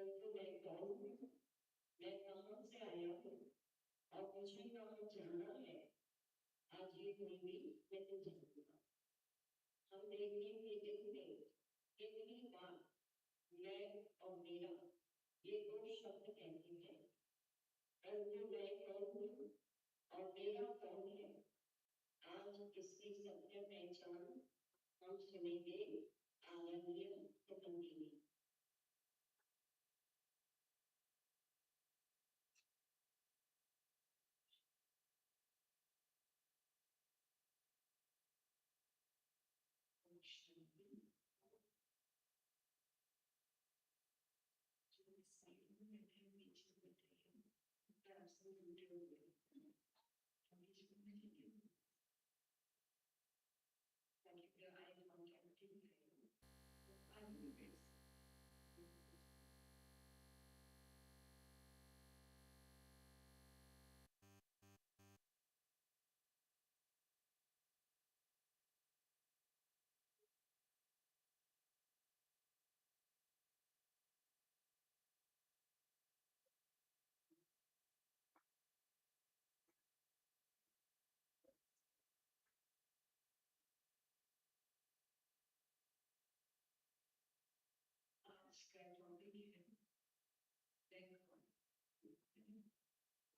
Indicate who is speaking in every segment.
Speaker 1: परंतु मैं कौन हूँ, मैं कहाँ से आया हूँ और मुझे कहाँ जाना है, आज ये होंगी मैं तो जानूंगा। हम देखेंगे दिन में कितनी बार मैं और मेरा ये दो शब्द कहते हैं, परंतु मैं कौन हूँ और मेरा कौन है, आज इसकी सत्य पहचान हम सुनेंगे आनंदीय प्रबंधी में। आज का टॉपिक है,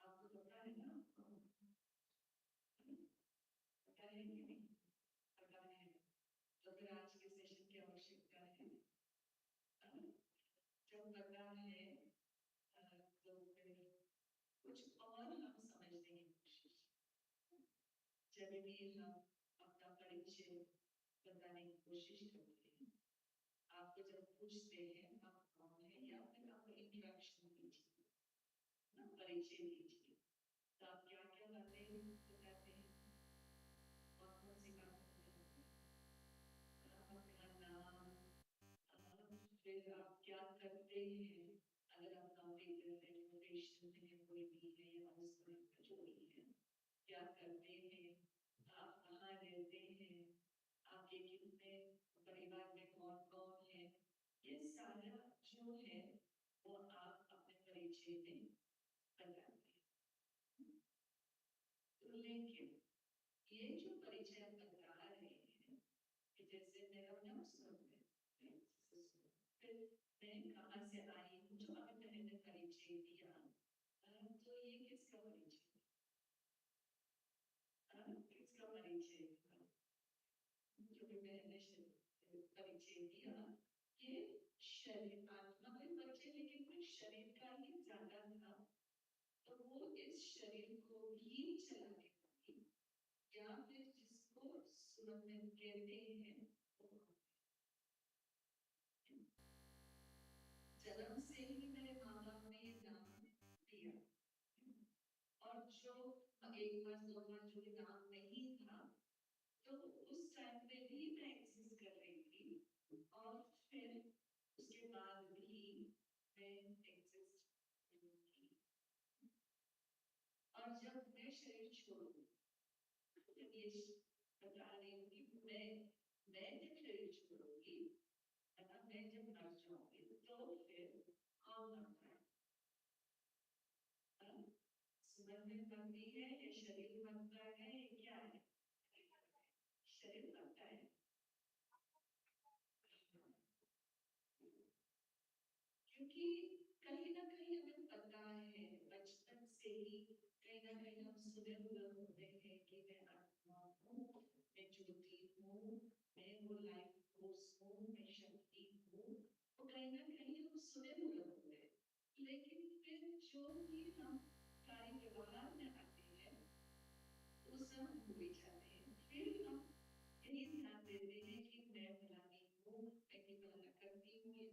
Speaker 1: आपको पता है ना, पता है कि नहीं, पता है तो फिर आज के सेशन की आवश्यकता है। जब पता है तो फिर कुछ और हम समझने की कोशिश, जब भी हम अपना परिचय बताने की कोशिश करते हैं, आपको जब पूछते हैं आप कौन है या फिर आपको इंट्रोडक्शन दीजिए ना, परिचय दीजिए, तो आप क्या क्या बातें बताते हैं, कौन कौन सी बातें बताते हैं, अपना नाम, फिर आप क्या करते हैं, अगर आप नौकरी करते हैं, प्रोफेशन में कोई भी है या उसका जो भी है, क्या करते हैं, आप कहाँ रहते हैं, आपके कितने परिवार में कौन कौन है, ये सारा जो है वो आप अपने परिचय में बताते हैं। तो लेकिन ये जो परिचय आप बता रहे हैं, जैसे मेरा नाम सुनते हैं, फिर मैं कहाँ से आई हूँ, जो अभी मैंने परिचय दिया, तो ये किसका परिचय, किसका परिचय, जो भी मैंने परिचय दिया, ये शरीर आत्मा में परिचय, लेकिन फिर शरीर का ही ज्यादा था, तो वो इस शरीर को भी चलाने वाली या फिर जिसको सुनने कहते हैं, जन्म से ही मेरे माँ बाप ने ये नाम दिया, और जो एक बार दो बार जो नाम नहीं था, तो उस टाइम में भी मैं एग्जिस्ट कर रही थी, और फिर उसके बाद भी मैं एग्जिस्ट करूंगी, और जब मैं शरीर छोड़ूंगी, जब ये बता रही हूँ कि मैं जब शरीर छोड़ूंगी, मैं जब मर जाऊंगी, तो फिर कौन मरता है, सुबह में बनती है या शरीर बनता है, क्या है, शरीर बनता है, क्योंकि कहीं ना कहीं हमें पता है बचपन से ही, कहीं ना कहीं हम सुने हुए होते हैं कि मैं आत्मा हूँ, मैं ज्योति हूँ, मैं वो लाइफ फोर्स हूँ, मैं शक्ति हूँ, तो कहीं ना कहीं हम सुने हुए होते हैं, लेकिन फिर जो भी हम कार्य व्यवहार में आते हैं वो सब भूल जाते हैं, फिर हम यही ध्यान देते हैं कि मैं फलानी हूँ, मैं फलाना करती हूँ, ये करता हूँ,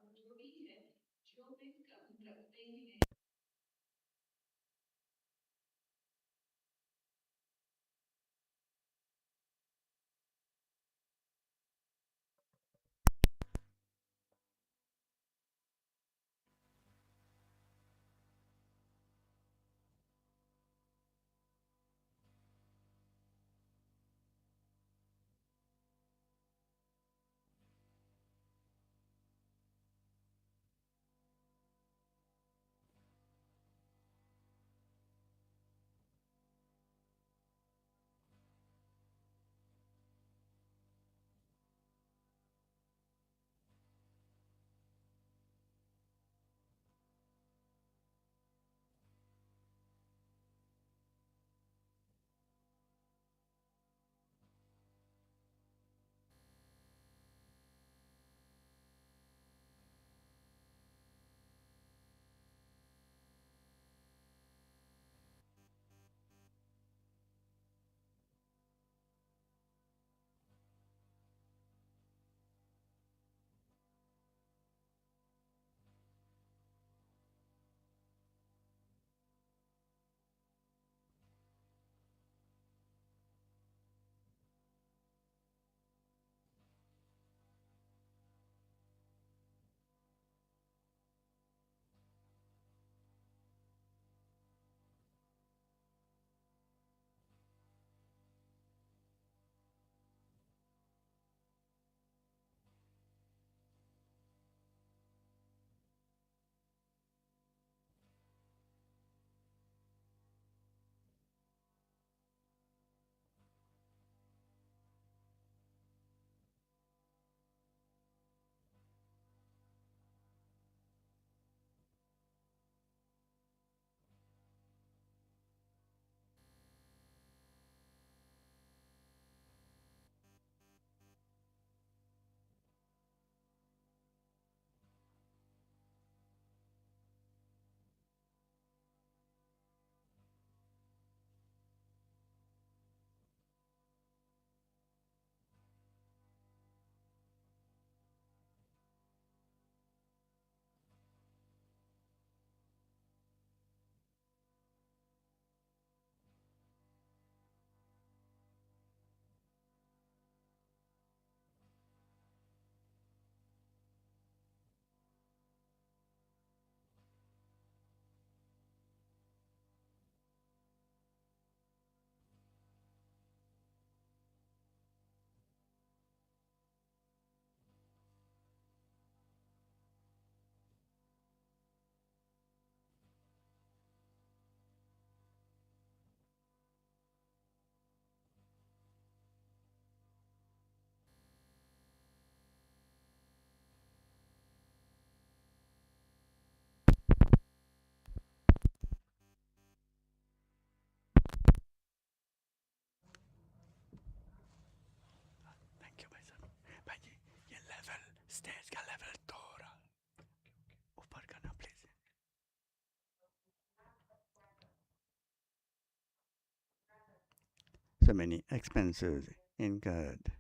Speaker 1: जो भी है, जो भी काम करते हैं,
Speaker 2: स्टेज का लेवल थोड़ा ऊपर करना please. So many expenses incurred.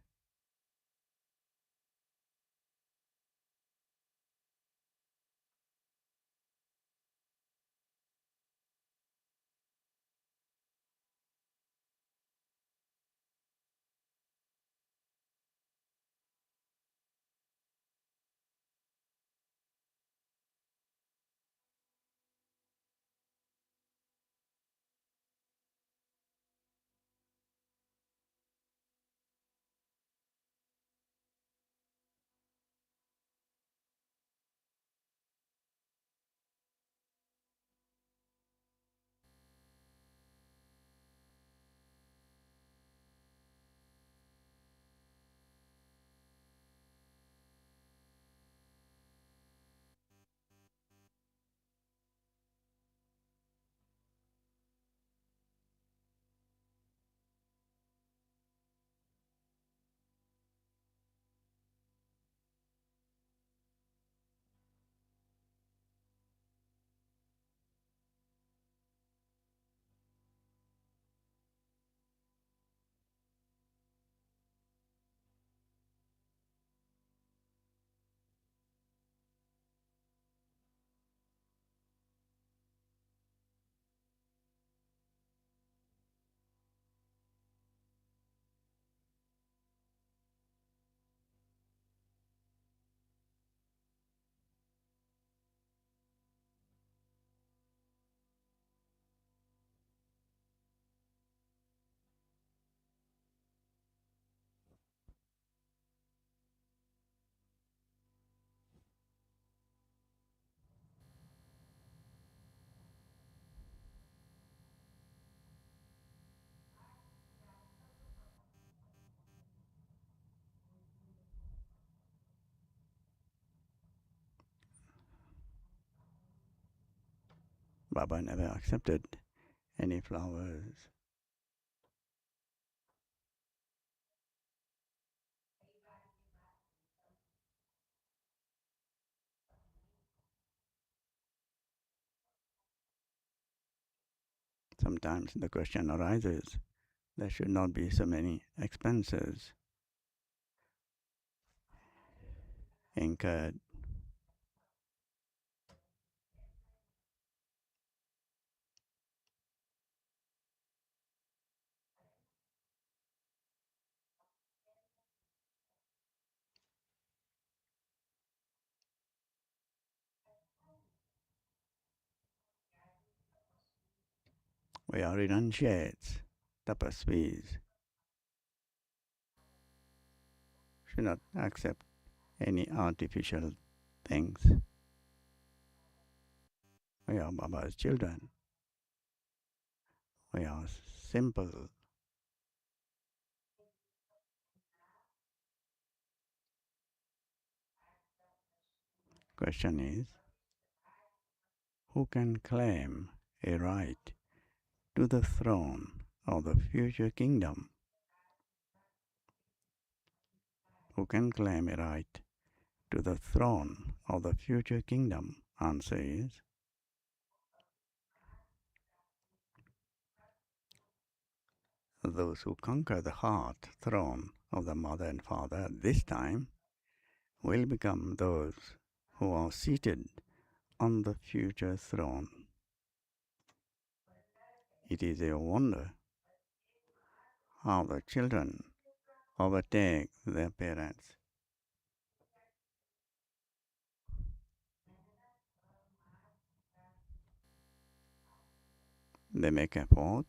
Speaker 2: Baba never accepted any flowers. Sometimes the question arises, there should not be so many expenses incurred. We are renunciates, tapasvis, should not accept any artificial things. We are Baba's children. We are simple. Question is, who can claim a right to the throne of the future kingdom? Who can claim a right to the throne of the future kingdom? Answer is, those who conquer the heart throne of the mother and father at this time will become those who are seated on the future throne. It is a wonder how the children overtake their parents. They make effort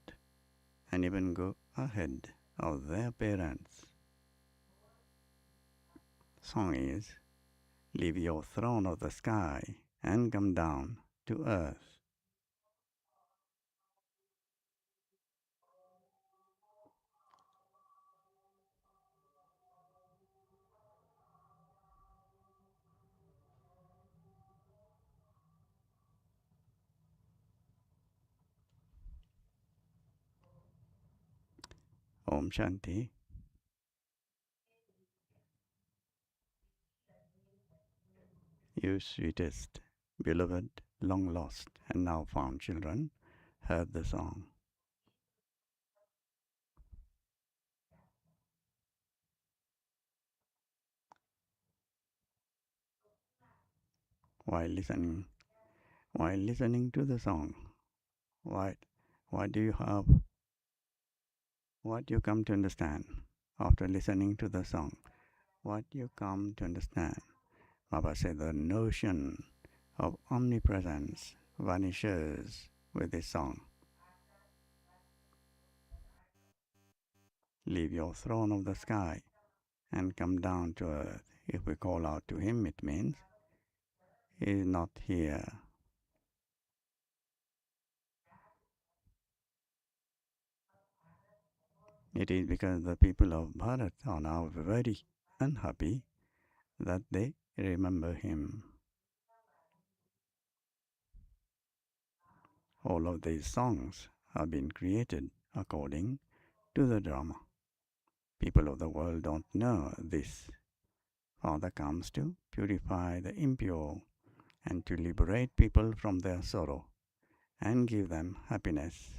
Speaker 2: and even go ahead of their parents. Song is, leave your throne of the sky and come down to earth. Om Shanti. You sweetest, beloved, long lost, and now found children, heard the song. While listening, while listening to the song, what, what do you have, what you come to understand after listening to the song? What you come to understand? Baba said the notion of omnipresence vanishes with this song. Leave your throne of the sky and come down to earth. If we call out to him, it means he is not here. It is because the people of Bharat are now very unhappy that they remember him. All of these songs have been created according to the drama. People of the world don't know this. Father comes to purify the impure and to liberate people from their sorrow and give them happiness.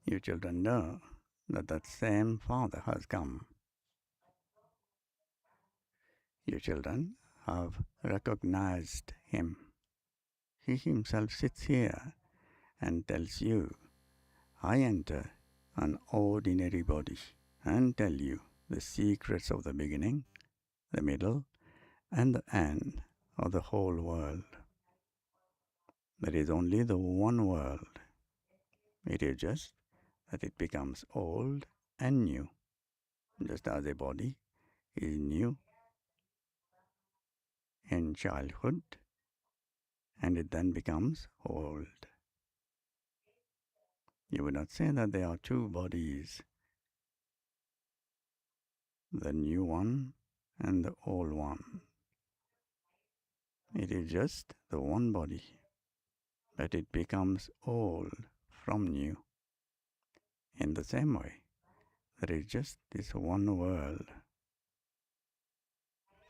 Speaker 2: You children know that that same Father has come. You children have recognized him. He himself sits here and tells you, I enter an ordinary body and tell you the secrets of the beginning, the middle, and the end of the whole world. There is only the one world. It is just that it becomes old and new, just as a body is new in childhood and it then becomes old. You would not say that there are two bodies, the new one and the old one. It is just the one body, but it becomes old from new. In the same way, there is just this one world.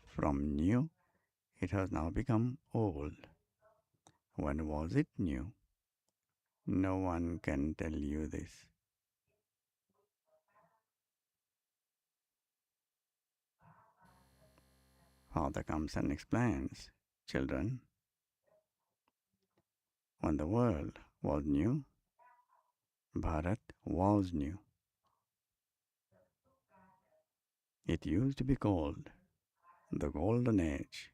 Speaker 2: From new, it has now become old. When was it new? No one can tell you this. Father comes and explains, children, when the world was new, Bharat was new. It used to be called the Golden Age.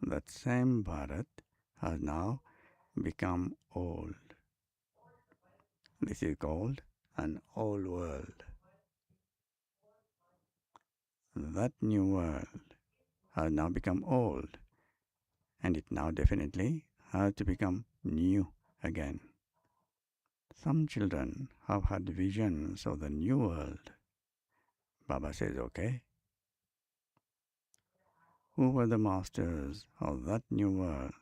Speaker 2: That same Bharat has now become old. This is called an old world. That new world has now become old, and it now definitely has to become new again. Some children have had visions of the new world. Baba says, okay. Who were the masters of that new world?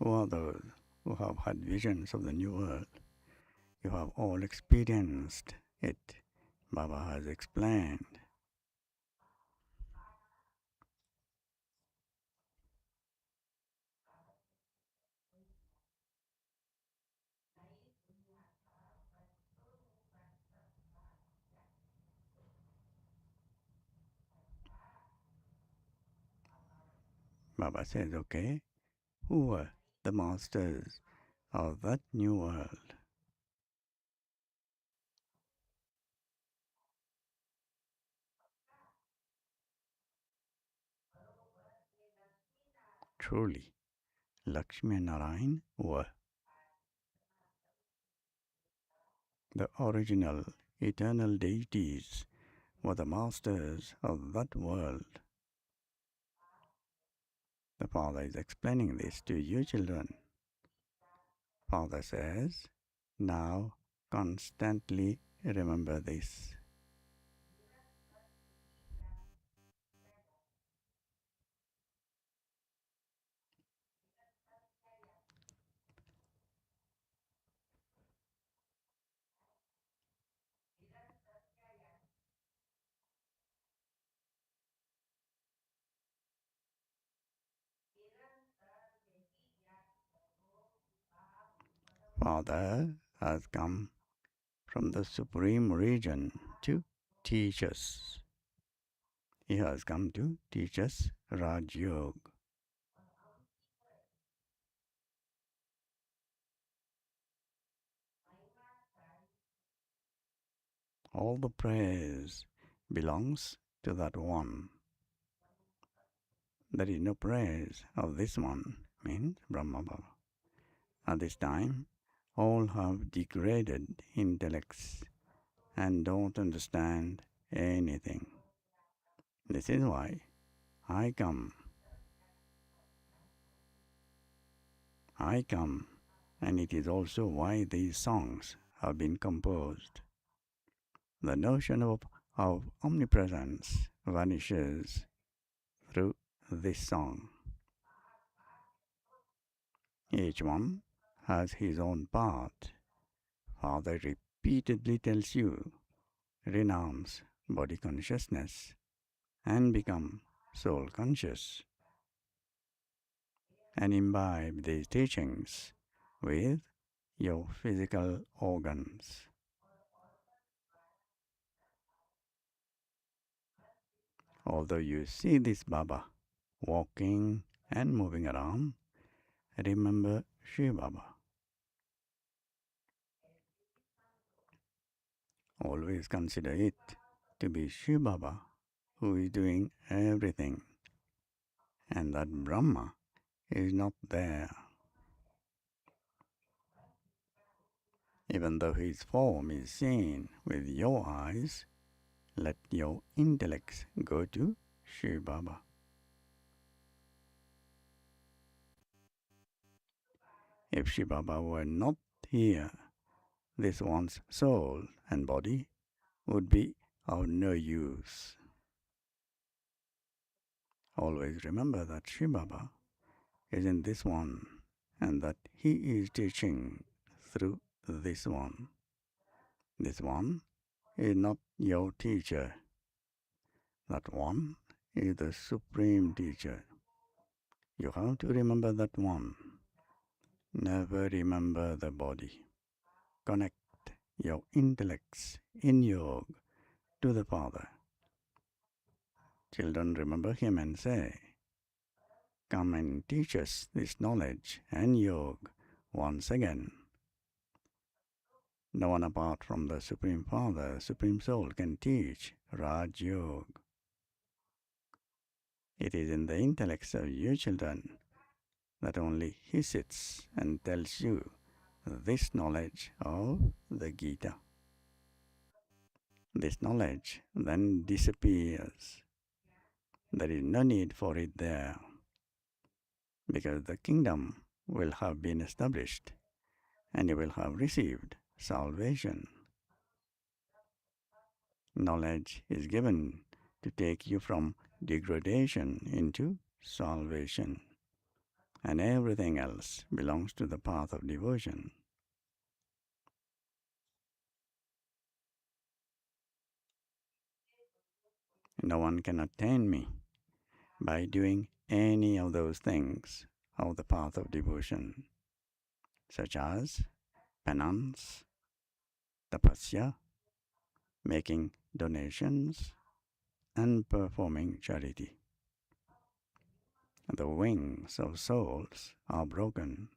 Speaker 2: Who are those who have had visions of the new world? You have all experienced it. Baba has explained. Baba says, okay, who were the masters of that new world? Truly, Lakshmi and Narayan were the original eternal deities, were the masters of that world. The Father is explaining this to you children. Father says, now constantly remember this. Father has come from the supreme region to teach us. He has come to teach us Raj Yoga. All the praise belongs to that one. There is no praise of this one, means Brahma Baba. At this time, all have degraded intellects and don't understand anything. This is why I come. I come, and it is also why these songs have been composed. The notion of omnipresence vanishes through this song. Each one has his own path. Father repeatedly tells you, renounce body consciousness and become soul conscious, and imbibe these teachings with your physical organs. Although you see this Baba walking and moving around, remember Shiv Baba. Always consider it to be Shiv Baba who is doing everything, and that Brahma is not there. Even though his form is seen with your eyes, let your intellects go to Shiv Baba. If Shiv Baba were not here, this one's soul and body would be of no use. Always remember that Shiv Baba is in this one and that he is teaching through this one. This one is not your teacher. That one is the supreme teacher. You have to remember that one. Never remember the body. Connect your intellects in yoga to the Father. Children remember him and say, come and teach us this knowledge and yoga once again. No one apart from the Supreme Father, Supreme Soul, can teach Raj Yoga. It is in the intellects of you children that only he sits and tells you this knowledge of the Gita. This knowledge then disappears. There is no need for it there, because the kingdom will have been established and you will have received salvation. Knowledge is given to take you from degradation into salvation, and everything else belongs to the path of devotion. No one can attain me by doing any of those things of the path of devotion, such as penance, tapasya, making donations, and performing charity. The wings of souls are broken.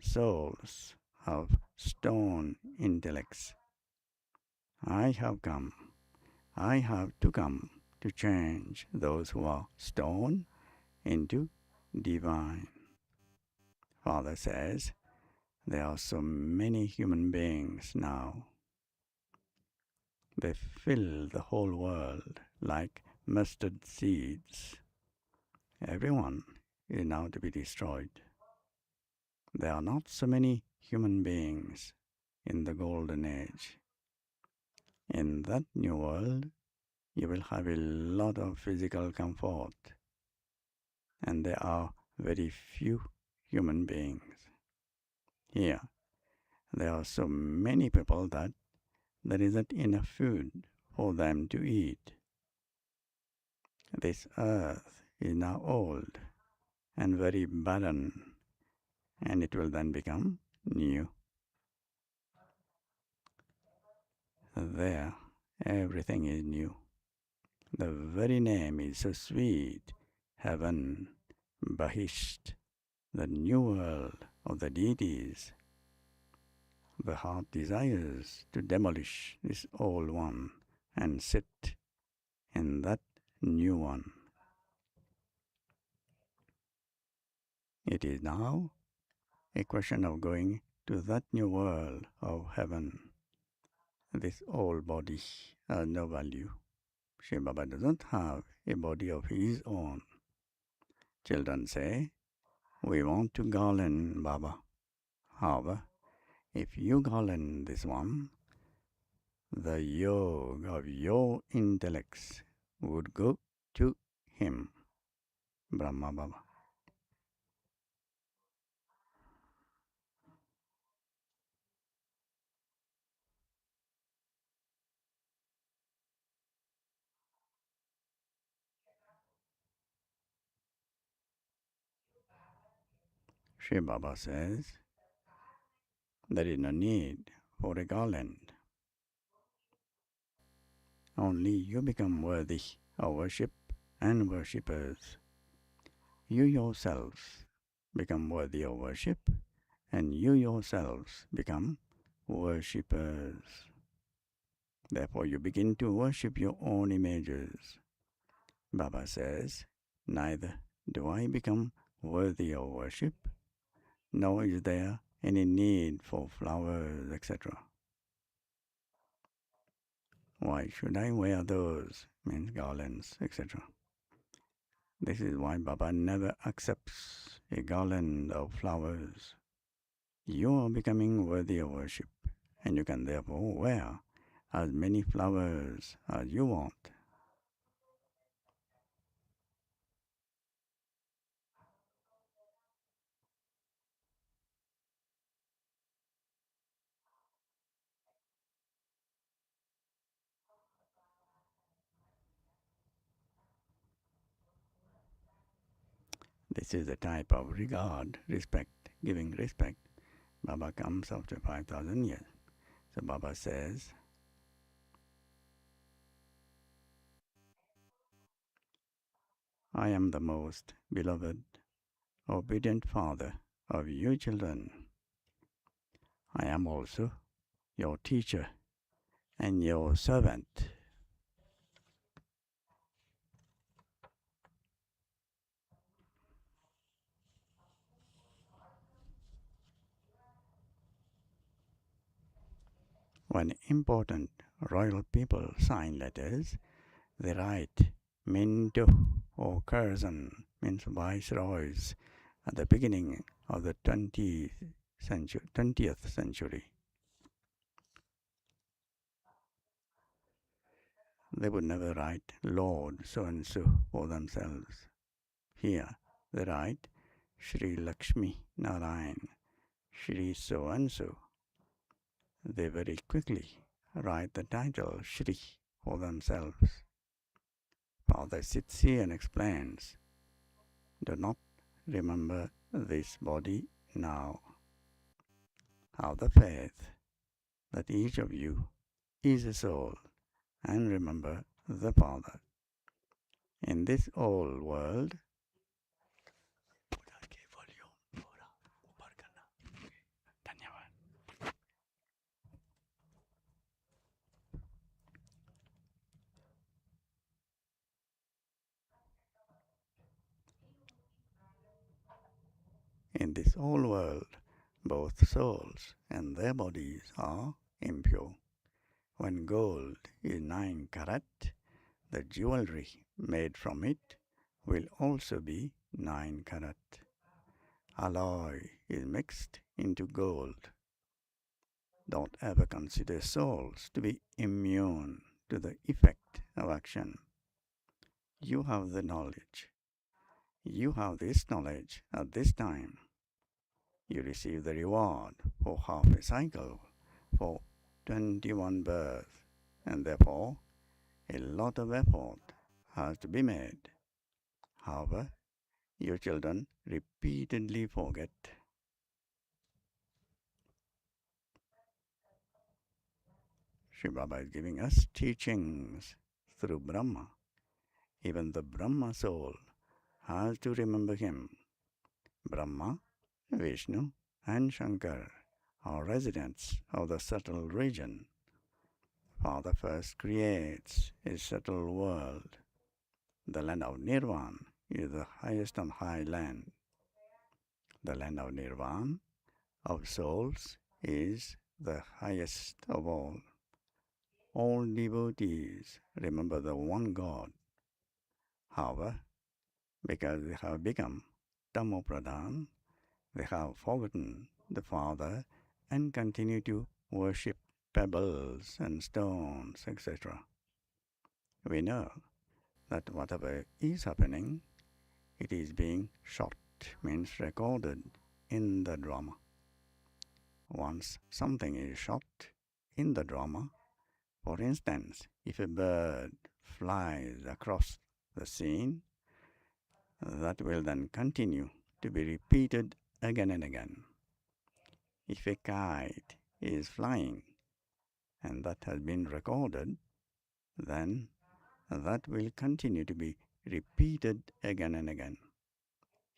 Speaker 2: Souls have stone intellects. I have to come to change those who are stone into divine. Father says, there are so many human beings now. They fill the whole world like mustard seeds. Everyone is now to be destroyed. There are not so many human beings in the golden age. In that new world, you will have a lot of physical comfort, and there are very few human beings. Here, there are so many people that there isn't enough food for them to eat. This earth is now old and very barren, and it will then become new. There, everything is new. The very name is so sweet. Heaven, Bahisht, the new world of the deities. The heart desires to demolish this old one and sit in that new one. It is now a question of going to that new world of heaven. This old body has no value. Shiva Baba doesn't have a body of his own. Children say, "We want to garland Baba." However, if you garland this one, the yoga of your intellects would go to him, Brahma Baba. Shiva Baba says, there is no need for a garland. Only you become worthy of worship and worshippers. You yourselves become worthy of worship, and you yourselves become worshippers. Therefore, you begin to worship your own images. Baba says, neither do I become worthy of worship, nor is there any need for flowers, etc. Why should I wear those? Means garlands, etc. This is why Baba never accepts a garland of flowers. You are becoming worthy of worship, and you can therefore wear as many flowers as you want. This is the type of regard, respect, giving respect. Baba comes after 5,000 years. So Baba says, I am the most beloved, obedient father of you children. I am also your teacher and your servant. When important royal people sign letters, they write Minto or Curzon, means viceroys, at the beginning of the 20th century. They would never write Lord so-and-so for themselves. Here they write Shri Lakshmi Narayan, Shri so-and-so. They very quickly write the title Shri for themselves. Father sits here and explains, do not remember this body now. Have the faith that each of you is a soul, and remember the Father. In this old world, in this old world, both souls and their bodies are impure. When gold is 9 karat, the jewelry made from it will also be 9 karat. Alloy is mixed into gold. don't ever consider souls to be immune to the effect of action. You have the knowledge. You have this knowledge at this time. You receive the reward for half a cycle, for 21 births, and therefore a lot of effort has to be made. However, your children repeatedly forget. Sri Baba is giving us teachings through Brahma. Even the Brahma soul has to remember him. Brahma, Vishnu, and Shankar are residents of the subtle region. Father first creates a subtle world. The land of Nirvana is the highest on high land. The land of Nirvana, of souls, is the highest of all. All devotees remember the one God. However, because they have become Tamopradhan, they have forgotten the Father and continue to worship pebbles and stones, etc. We know that whatever is happening, it is being shot, means recorded in the drama. Once something is shot in the drama, for instance, if a bird flies across the scene, that will then continue to be repeated again and again. If a kite is flying and that has been recorded, then that will continue to be repeated again and again.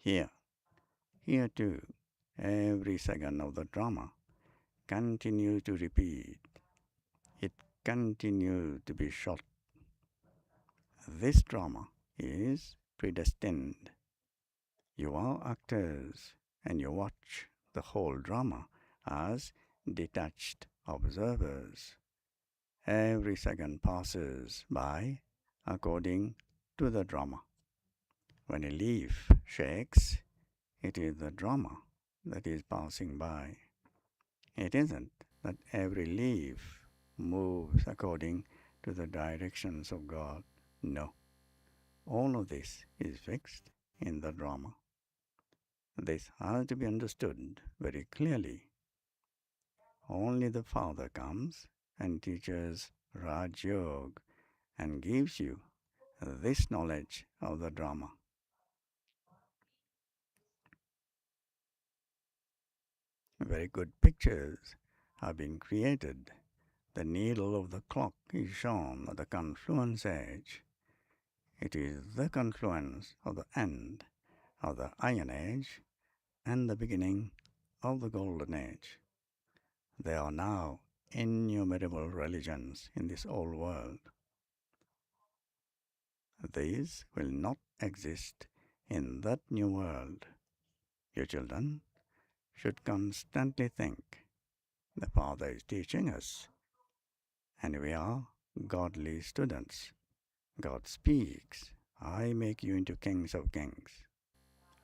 Speaker 2: Here too, every second of the drama continues to repeat. It continues to be shot. This drama is predestined. You are actors and you watch the whole drama as detached observers. Every second passes by according to the drama. When a leaf shakes, it is the drama that is passing by. It isn't that every leaf moves according to the directions of God. No, all of this is fixed in the drama. This has to be understood very clearly. Only the Father comes and teaches Raj Yoga and gives you this knowledge of the drama. Very good pictures have been created. The needle of the clock is shown at the confluence edge. It is the confluence of the end of the Iron Age and the beginning of the Golden Age. There are now innumerable religions in this old world. These will not exist in that new world. Your children should constantly think the Father is teaching us, and we are godly students. God speaks, I make you into kings of kings.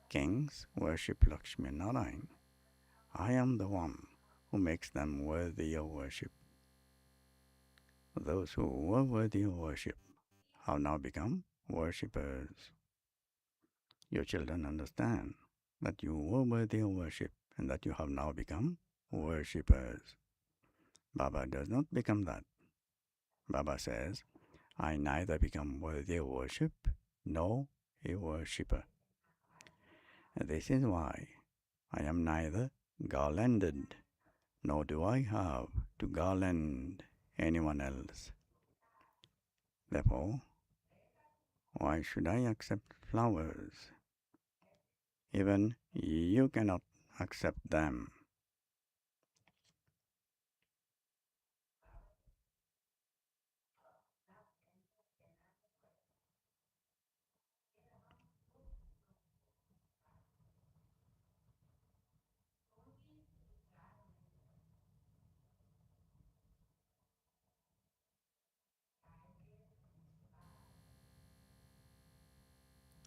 Speaker 2: Kings worship Lakshmi Narayan. I am the one who makes them worthy of worship. Those who were worthy of worship have now become worshippers. Your children understand that you were worthy of worship and that you have now become worshippers. Baba does not become that. Baba says, I neither become worthy of worship nor a worshipper. This is why I am neither garlanded nor do I have to garland anyone else. Therefore, why should I accept flowers? Even you cannot accept them.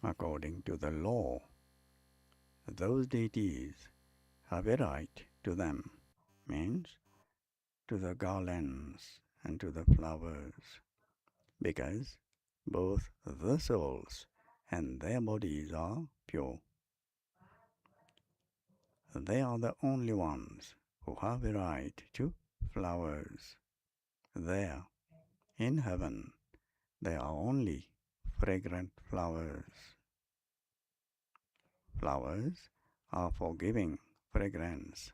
Speaker 2: According to the law, those deities have a right to them. Means to the garlands and to the flowers, because both the souls and their bodies are pure. They are the only ones who have a right to flowers. There, in heaven, they are only fragrant flowers. Flowers are for giving fragrance.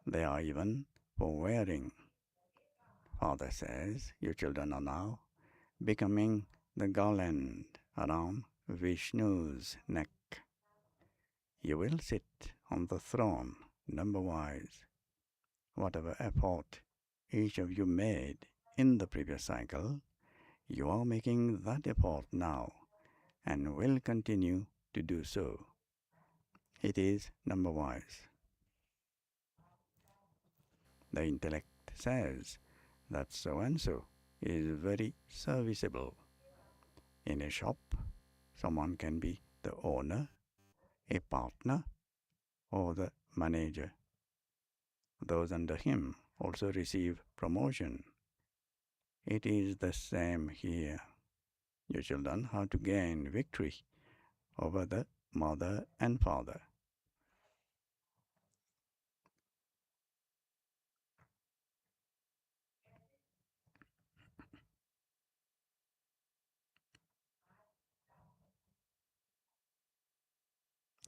Speaker 2: They are even for wearing. Father says, you children are now becoming the garland around Vishnu's neck. You will sit on the throne number-wise. Whatever effort each of you made in the previous cycle, you are making that effort now and will continue to do so. It is number-wise. The intellect says that so-and-so is very serviceable. In a shop, someone can be the owner, a partner, or the manager. Those under him also receive promotion. It is the same here. You children have to gain victory over the mother and father.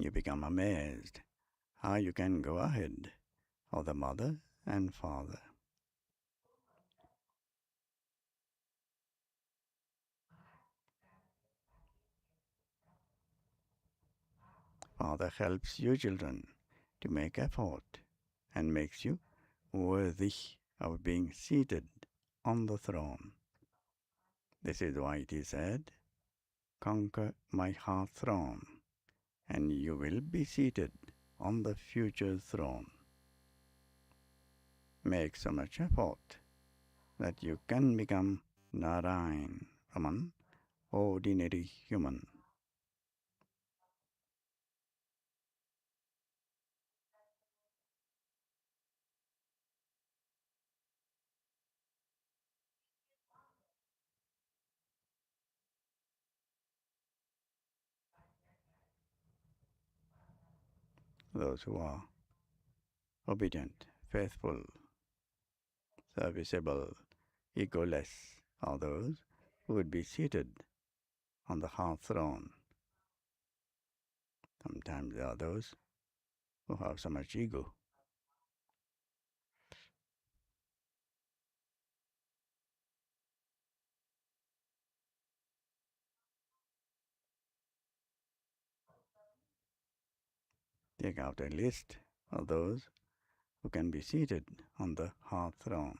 Speaker 2: You become amazed how you can go ahead of the mother and father. Father helps you children to make effort and makes you worthy of being seated on the throne. This is why it is said, conquer my heart throne, and you will be seated on the future throne. Make so much effort that you can become Narayan from an ordinary human. Those who are obedient, faithful, serviceable, egoless are those who would be seated on the heart throne. Sometimes there are those who have so much ego. Take out a list of those who can be seated on the heart throne.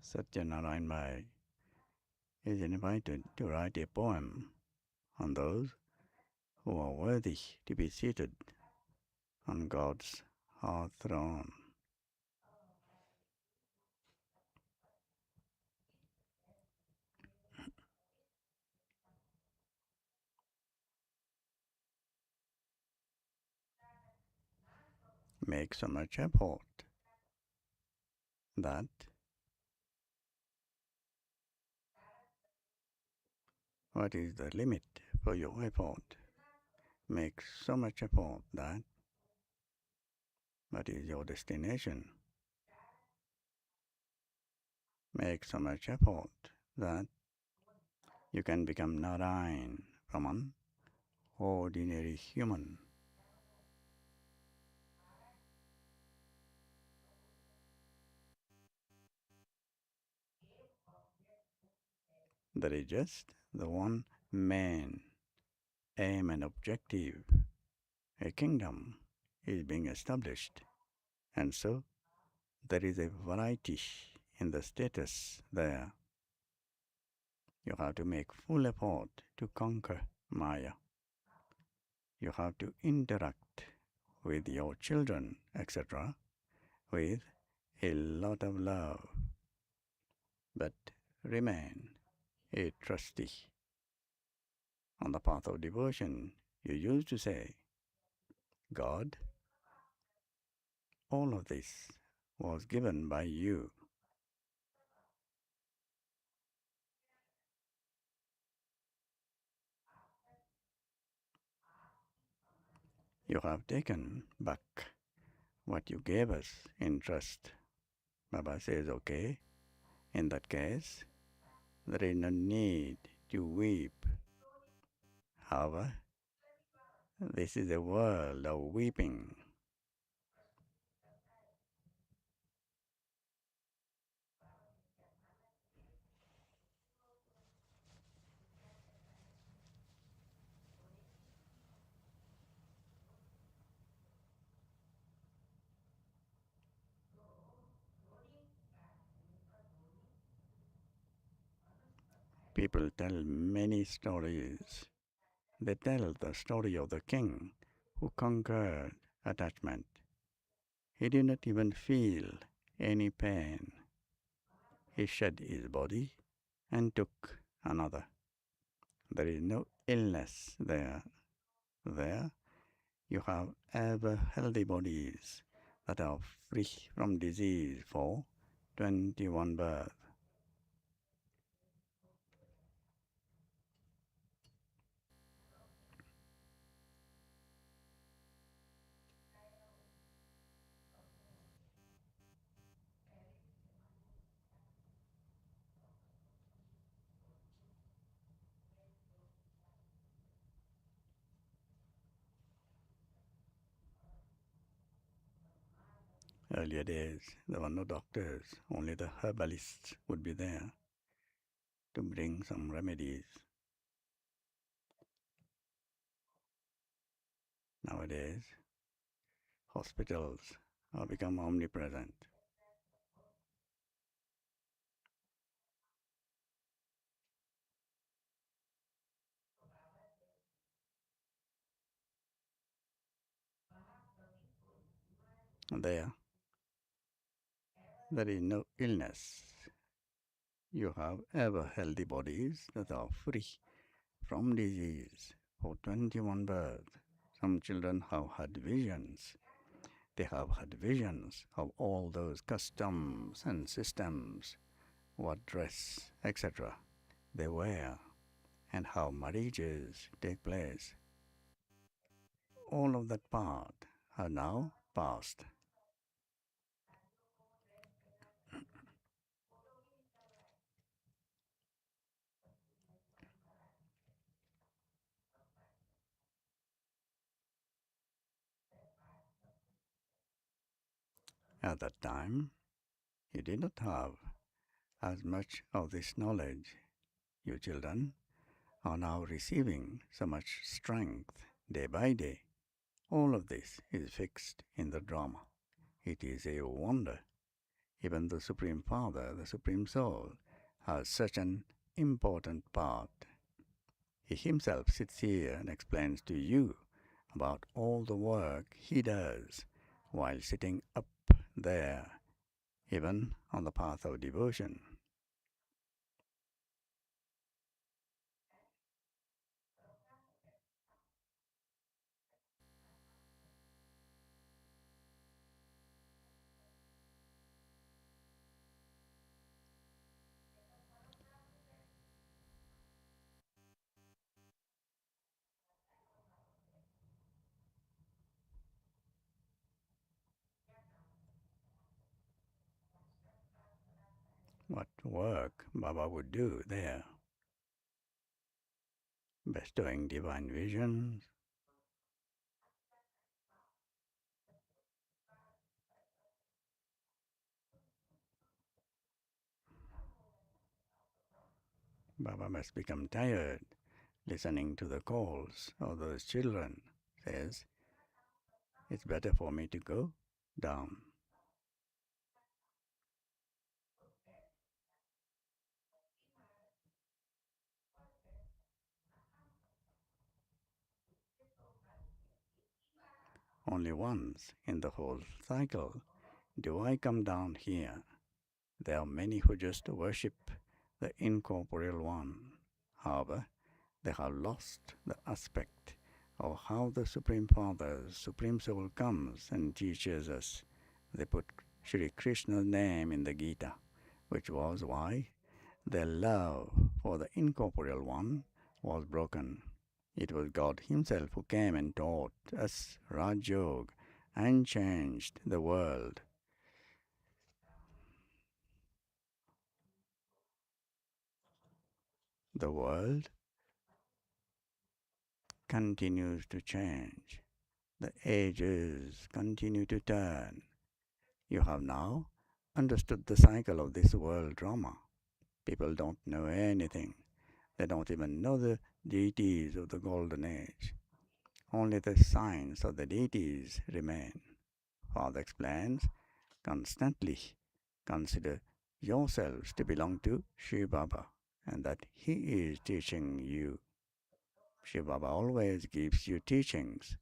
Speaker 2: Satyanarayan Bhai is invited to write a poem on those who are worthy to be seated on God's heart throne. Make so much effort that what is the limit for your effort? Make so much effort that what is your destination? Make so much effort that you can become Narayan from an ordinary human. There is just the one main aim and objective. A kingdom is being established, and so there is a variety in the status there. You have to make full effort to conquer Maya. You have to interact with your children, etc., with a lot of love, but remain a trustee. On the path of devotion, you used to say, God, all of this was given by you. You have taken back what you gave us in trust. Baba says, okay, in that case, there is no need to weep. However, this is a world of weeping. People tell many stories. They tell the story of the king who conquered attachment. He did not even feel any pain. He shed his body and took another. There is no illness there. There you have ever healthy bodies that are free from disease for 21 births. Earlier days, there were no doctors, only the herbalists would be there to bring some remedies. Nowadays, hospitals have become omnipresent. There is no illness. You have ever healthy bodies that are free from disease for 21 births. Some children have had visions. They have had visions of all those customs and systems, what dress, etc. they wear, and how marriages take place. All of that part are now past. At that time, you did not have as much of this knowledge. You children are now receiving so much strength day by day. All of this is fixed in the drama. It is a wonder. Even the Supreme Father, the Supreme Soul, has such an important part. He himself sits here and explains to you about all the work he does while sitting up there, even on the path of devotion. What work Baba would do there, bestowing divine visions, Baba must become tired listening to the calls of those children. Says, it's better for me to go down. Only once in the whole cycle do I come down here. There are many who just worship the incorporeal one. However, they have lost the aspect of how the Supreme Father's Supreme Soul comes and teaches us. They put Sri Krishna's name in the Gita, which was why their love for the incorporeal one was broken. It was God Himself who came and taught us Raj Yoga and changed the world. The world continues to change. The ages continue to turn. You have now understood the cycle of this world drama. People don't know anything. They don't even know the deities of the golden age. Only the signs of the deities remain. Father explains constantly consider yourselves to belong to Shiva Baba and that he is teaching you. Shiva Baba always gives you teachings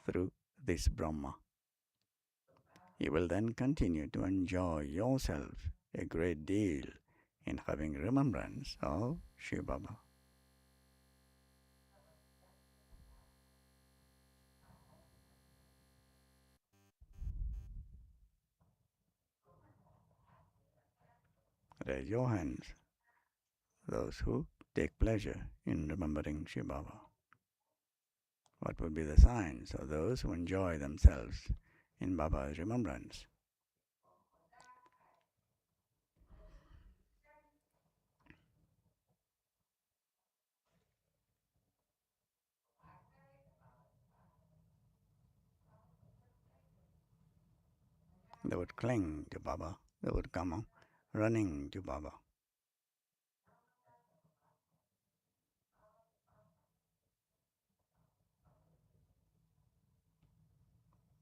Speaker 2: through this Brahma. You will then continue to enjoy yourself a great deal in having remembrance of Shiva Baba. Raise your hands, those who take pleasure in remembering Shiva Baba. What would be the signs of those who enjoy themselves in Baba's remembrance? They would cling to Baba. They would come running to Baba.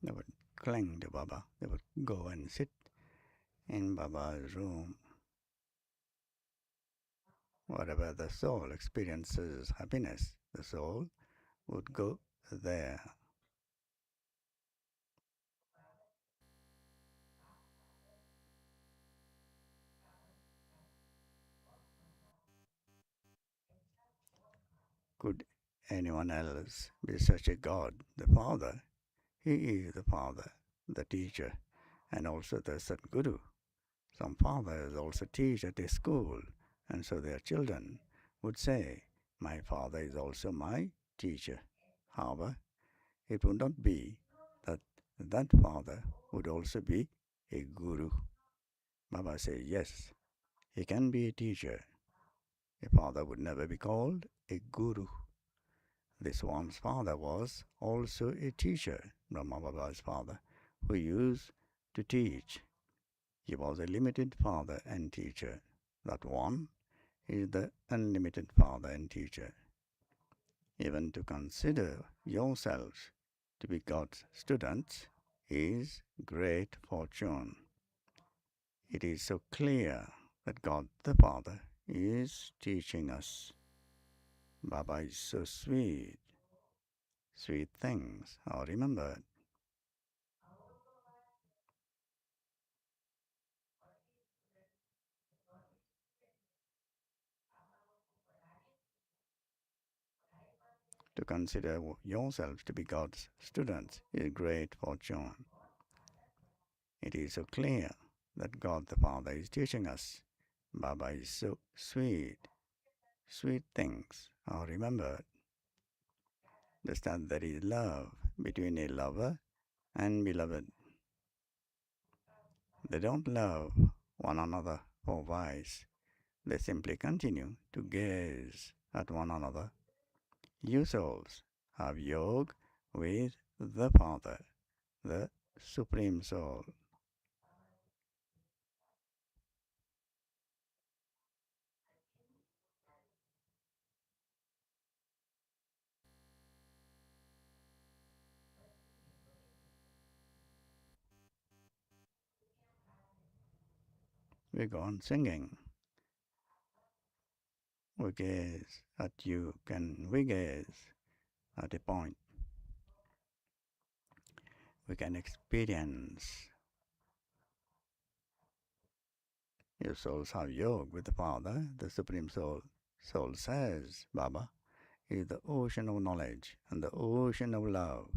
Speaker 2: They would cling to Baba. They would go and sit in Baba's room. Wherever the soul experiences happiness, the soul would go there. Could anyone else be such a God? The Father, He is the Father, the teacher, and also the Sadguru. Some fathers also teach at a school, and so their children would say, my father is also my teacher. However, it would not be that that father would also be a guru. Baba says, yes, he can be a teacher. A father would never be called a guru. This one's father was also a teacher, Brahma Baba's father, who used to teach. He was a limited father and teacher. That one is the unlimited father and teacher. Even to consider yourselves to be God's students is great fortune. It is so clear that God the Father is teaching us. Baba is so sweet. Sweet things are remembered. To consider yourselves to be God's students is great fortune. It is so clear that God the Father is teaching us. Baba is so sweet. Sweet things are remembered. Just as there is love between a lover and beloved. They don't love one another for vice. They simply continue to gaze at one another. You souls have yoga with the Father, the Supreme Soul. We go on singing. We gaze at you. Can we gaze at a point? we can experience. Your souls have yoga with the Father, the Supreme Soul. Soul says, Baba is the ocean of knowledge and the ocean of love.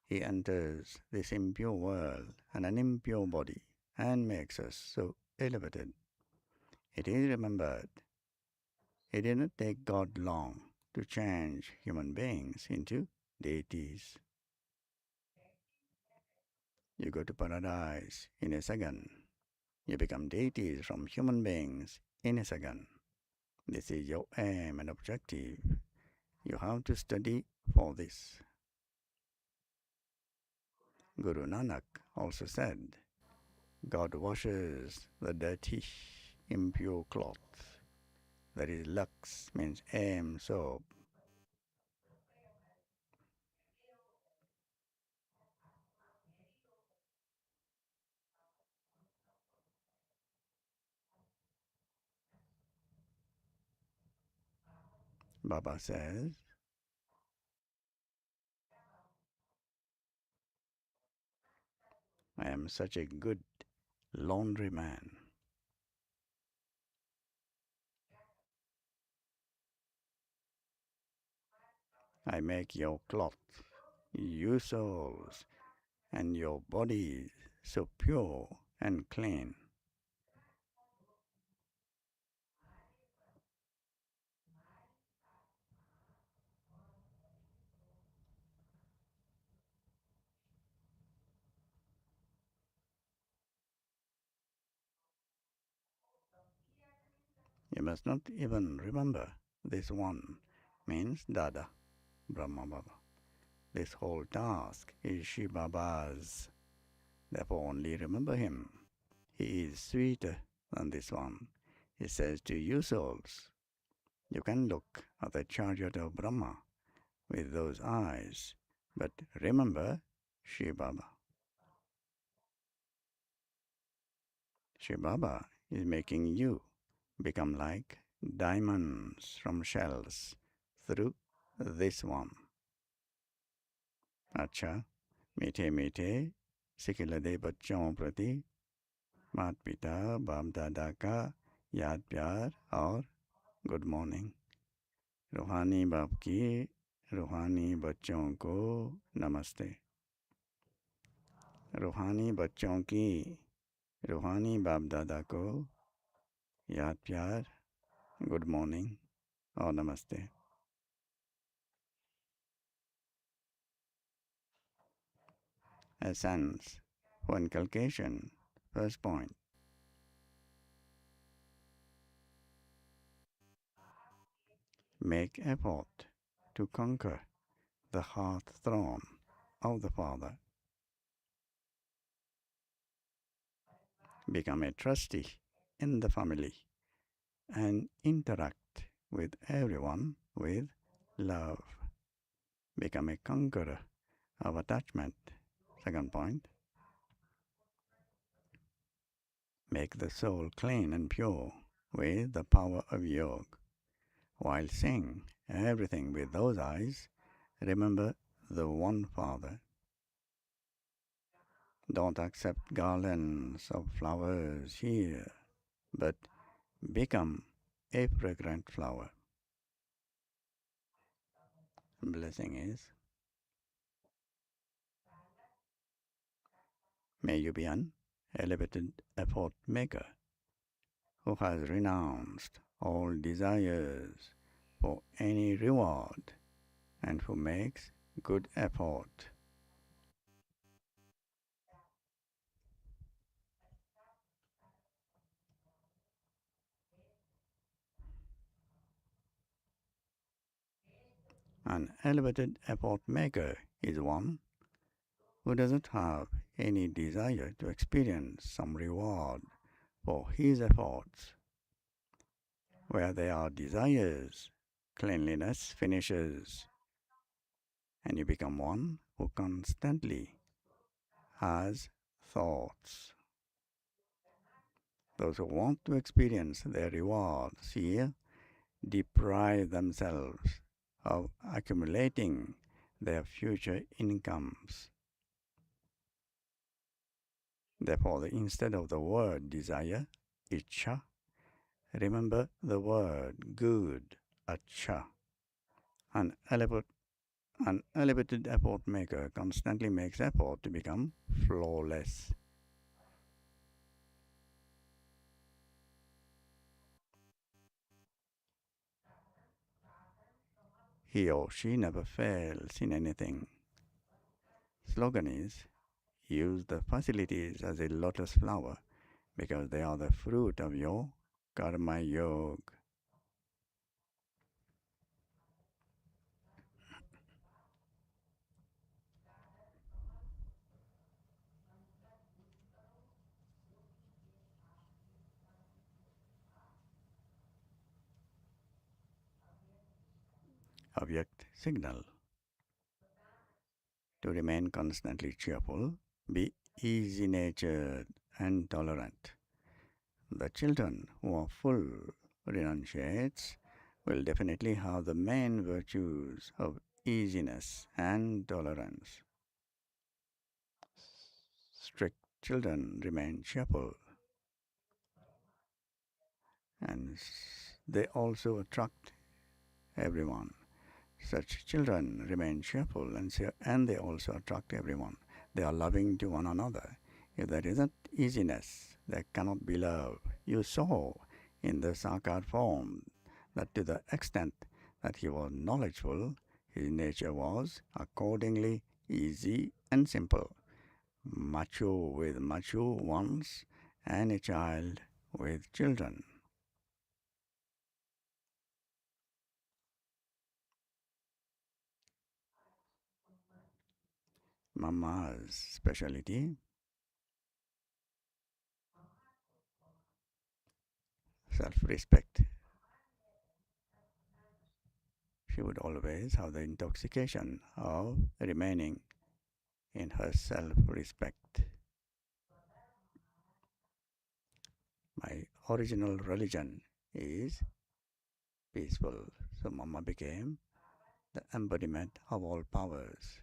Speaker 2: He enters this impure world and an impure body and makes us so elevated. It is remembered, it did not take God long to change human beings into deities. You go to paradise in a second. You become deities from human beings in a second. This is your aim and objective. You have to study for this. Guru Nanak also said, God washes the dirty, impure cloth. That is Lux, means aim, soap. Baba says, I am such a good laundryman. I make your cloth, you souls, and your bodies so pure and clean. You must not even remember this one means Dada, Brahma Baba. This whole task is Shiva Baba's. Therefore only remember him. He is sweeter than this one. He says to you souls, you can look at the chariot of Brahma with those eyes, but remember Shiva Baba. Shiva Baba is making you become like diamonds from shells through this one. अच्छा, मीठे मीठे सिखिलदे बच्चों प्रति माता पिता बाप दादा का याद प्यार और गुड मॉर्निंग. रूहानी बाप की रूहानी बच्चों को नमस्ते. रूहानी बच्चों की रूहानी बाप दादा को याद प्यार, गुड मॉर्निंग और नमस्ते. Essence for inculcation. First point. Make effort to conquer the heart throne of the Father. Become a trustee in the family and interact with everyone with love. Become a conqueror of attachment. Second point. Make the soul clean and pure with the power of yoga. While seeing everything with those eyes, remember the one Father. Don't accept garlands of flowers here, but become a fragrant flower. Blessing is, may you be an elevated effort maker who has renounced all desires for any reward and who makes good effort. An elevated effort maker is one who doesn't have any desire to experience some reward for his efforts. Where there are desires, cleanliness finishes, and you become one who constantly has thoughts. Those who want to experience their rewards here deprive themselves of accumulating their future incomes. Therefore, instead of the word desire, icha, remember the word good, acha. An elevated effort maker constantly makes effort to become flawless. He or she never fails in anything. Slogan is use the facilities as a lotus flower because they are the fruit of your karma yoga. Object signal. To remain constantly cheerful, be easy natured and tolerant. The children who are full renunciates will definitely have the main virtues of easiness and tolerance. Strict children remain cheerful and they also attract everyone. Such children remain cheerful and they also attract everyone. They are loving to one another. If there isn't easiness, there cannot be love. You saw in the Sakar form that to the extent that he was knowledgeful, his nature was accordingly easy and simple, mature with mature ones, and a child with children. Mama's specialty, self-respect. She would always have the intoxication of remaining in her self-respect. My original religion is peaceful, so Mama became the embodiment of all powers.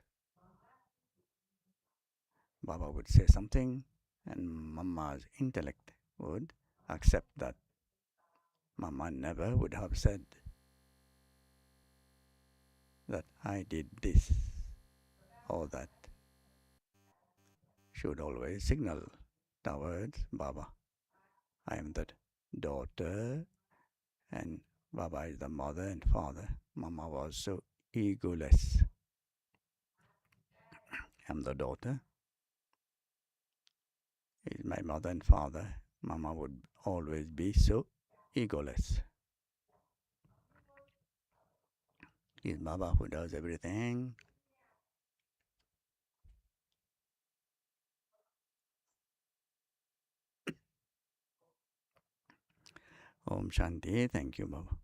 Speaker 2: Baba would say something, and Mama's intellect would accept that. Mama never would have said that I did this or that. She would always signal towards Baba. I am the daughter, and Baba is the mother and father. Mama was so egoless. I am the daughter, is my mother and father. Mama would always be so egoless. It's Baba who does everything. Om Shanti. Thank you, Baba.